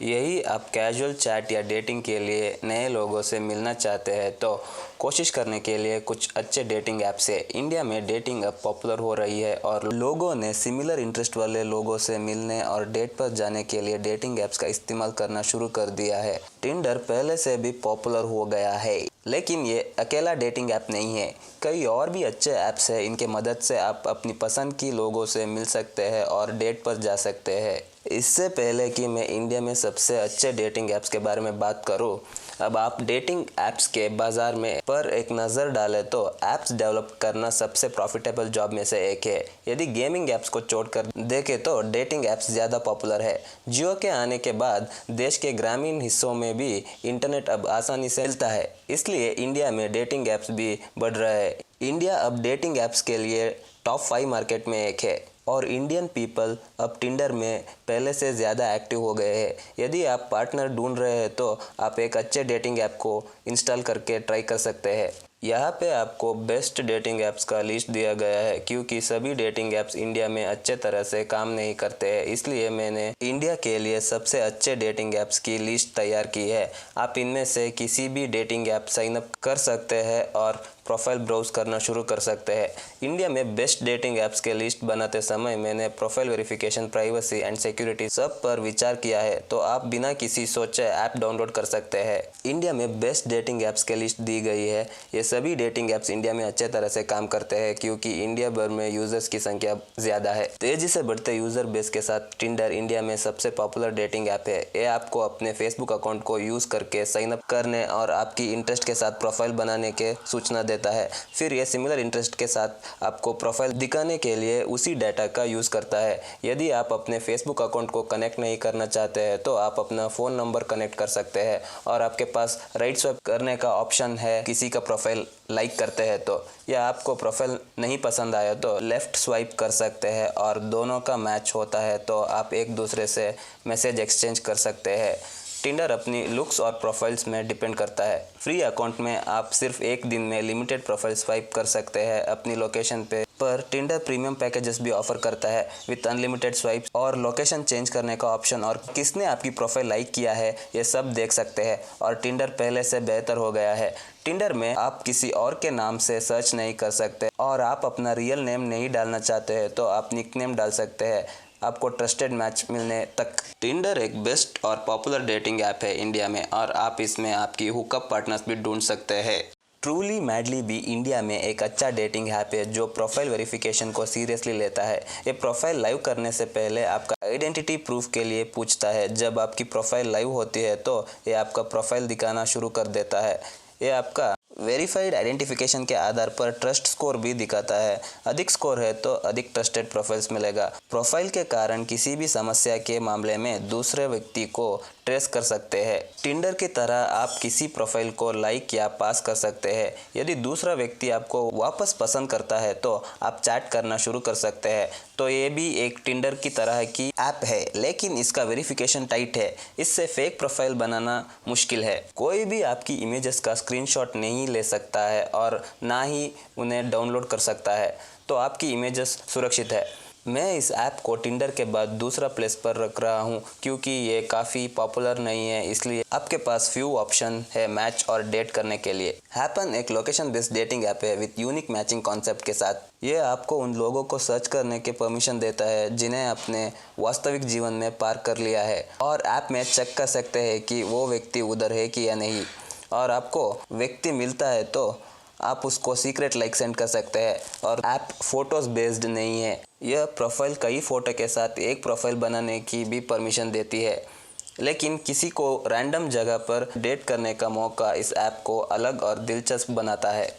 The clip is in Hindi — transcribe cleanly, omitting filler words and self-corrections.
यही आप कैजुअल चैट या डेटिंग के लिए नए लोगों से मिलना चाहते हैं तो कोशिश करने के लिए कुछ अच्छे डेटिंग ऐप्स है। इंडिया में डेटिंग अब पॉपुलर हो रही है और लोगों ने सिमिलर इंटरेस्ट वाले लोगों से मिलने और डेट पर जाने के लिए डेटिंग ऐप्स का इस्तेमाल करना शुरू कर दिया है। टिंडर पहले से भी पॉपुलर हो गया है, लेकिन ये अकेला डेटिंग ऐप नहीं है। कई और भी अच्छे ऐप्स हैं, इनके मदद से आप अपनी पसंद की लोगों से मिल सकते हैं और डेट पर जा सकते हैं। इससे पहले कि मैं इंडिया में सबसे अच्छे डेटिंग ऐप्स के बारे में बात करूं, अब आप डेटिंग ऐप्स के बाज़ार में पर एक नज़र डालें तो ऐप्स डेवलप करना सबसे प्रॉफिटेबल जॉब में से एक है। यदि गेमिंग ऐप्स को छोड़कर देखें तो डेटिंग ऐप्स ज़्यादा पॉपुलर है। जियो के आने के बाद देश के ग्रामीण हिस्सों में भी इंटरनेट अब आसानी से मिलता है, इसलिए इंडिया में डेटिंग ऐप्स भी बढ़ रहा है। इंडिया अब डेटिंग ऐप्स के लिए टॉप 5 मार्केट में एक है और इंडियन पीपल अब टिंडर में पहले से ज़्यादा एक्टिव हो गए हैं। यदि आप पार्टनर ढूंढ रहे हैं तो आप एक अच्छे डेटिंग ऐप को इंस्टॉल करके ट्राई कर सकते हैं। यहाँ पे आपको बेस्ट डेटिंग ऐप्स का लिस्ट दिया गया है, क्योंकि सभी डेटिंग ऐप्स इंडिया में अच्छे तरह से काम नहीं करते हैं, इसलिए मैंने इंडिया के लिए सबसे अच्छे डेटिंग ऐप्स की लिस्ट तैयार की है। आप इनमें से किसी भी डेटिंग ऐप साइन अप कर सकते हैं और प्रोफाइल ब्राउज करना शुरू कर सकते हैं। इंडिया में बेस्ट डेटिंग ऐप्स के लिस्ट बनाते समय मैंने profile verification, privacy and security सब पर विचार किया है, तो आप बिना किसी सोचे ऐप डाउनलोड कर सकते हैं। इंडिया में बेस्ट डेटिंग ऐप्स के लिस्ट दी गई है। ये सभी डेटिंग ऐप्स इंडिया में अच्छे तरह से काम करते हैं, क्योंकि इंडिया भर में यूजर्स की संख्या ज़्यादा है। तेजी से बढ़ते यूजर बेस के साथ टिंडर इंडिया में सबसे पॉपुलर डेटिंग ऐप है। ये आपको अपने फेसबुक अकाउंट को यूज़ करके साइन अप करने और आपकी इंटरेस्ट के साथ प्रोफाइल बनाने के सूचना देता है। फिर यह सिमिलर इंटरेस्ट के साथ आपको प्रोफाइल दिखाने के लिए उसी डाटा का यूज़ करता है। यदि आप अपने फेसबुक अकाउंट को कनेक्ट नहीं करना चाहते हैं तो आप अपना फ़ोन नंबर कनेक्ट कर सकते हैं और आपके पास राइट स्वाइप करने का ऑप्शन है। किसी का प्रोफाइल लाइक करते हैं तो, या आपको प्रोफाइल नहीं पसंद आया तो लेफ़्ट स्वाइप कर सकते हैं और दोनों का मैच होता है तो आप एक दूसरे से मैसेज एक्सचेंज कर सकते हैं। टिंडर अपनी लुक्स और प्रोफाइल्स में डिपेंड करता है। फ्री अकाउंट में आप सिर्फ एक दिन में लिमिटेड प्रोफाइल स्वाइप कर सकते हैं अपनी लोकेशन पे, पर टिंडर प्रीमियम पैकेजेस भी ऑफर करता है विद अनलिमिटेड स्वाइप्स और लोकेशन चेंज करने का ऑप्शन, और किसने आपकी प्रोफाइल लाइक किया है ये सब देख सकते हैं। और टिंडर पहले से बेहतर हो गया है। टिंडर में आप किसी और के नाम से सर्च नहीं कर सकते और आप अपना रियल नेम नहीं डालना चाहते हैं तो आप निकनेम डाल सकते हैं, आपको ट्रस्टेड मैच मिलने तक। टिंडर एक बेस्ट और पॉपुलर डेटिंग ऐप है इंडिया में, और आप इसमें आपकी हुकअप पार्टनर्स भी ढूंढ सकते हैं। ट्रूली मैडली भी इंडिया में एक अच्छा डेटिंग ऐप है जो प्रोफाइल वेरिफिकेशन को सीरियसली लेता है। ये प्रोफाइल लाइव करने से पहले आपका आइडेंटिटी प्रूफ के लिए पूछता है। जब आपकी प्रोफाइल लाइव होती है तो ये आपका प्रोफाइल दिखाना शुरू कर देता है। ये आपका वेरीफाइड आइडेंटिफिकेशन के आधार पर ट्रस्ट स्कोर भी दिखाता है। अधिक स्कोर है तो अधिक ट्रस्टेड प्रोफाइल्स मिलेगा। प्रोफाइल के कारण किसी भी समस्या के मामले में दूसरे व्यक्ति को ट्रेस कर सकते हैं। टिंडर की तरह आप किसी प्रोफाइल को लाइक या पास कर सकते हैं। यदि दूसरा व्यक्ति आपको वापस पसंद करता है तो आप चैट करना शुरू कर सकते हैं। तो ये भी एक टिंडर की तरह की ऐप है, लेकिन इसका वेरिफिकेशन टाइट है। इससे फेक प्रोफाइल बनाना मुश्किल है। कोई भी आपकी इमेजेस का स्क्रीनशॉट नहीं ले सकता है और ना ही उन्हें डाउनलोड कर सकता है, तो आपकी इमेजेस सुरक्षित है। मैं इस ऐप को टिंडर के बाद दूसरा प्लेस पर रख रहा हूँ, क्योंकि ये काफ़ी पॉपुलर नहीं है, इसलिए आपके पास फ्यू ऑप्शन है मैच और डेट करने के लिए। हैपन एक लोकेशन बेस्ड डेटिंग ऐप है विद यूनिक मैचिंग कॉन्सेप्ट के साथ। ये आपको उन लोगों को सर्च करने के परमिशन देता है जिन्हें अपने वास्तविक जीवन में पार कर लिया है, और ऐप में चेक कर सकते हैं कि वो व्यक्ति उधर है कि या नहीं, और आपको व्यक्ति मिलता है तो आप उसको सीक्रेट लाइक सेंड कर सकते हैं। और ऐप फोटोज़ बेस्ड नहीं है। यह प्रोफाइल कई फ़ोटो के साथ एक प्रोफाइल बनाने की भी परमिशन देती है, लेकिन किसी को रैंडम जगह पर डेट करने का मौका इस ऐप को अलग और दिलचस्प बनाता है।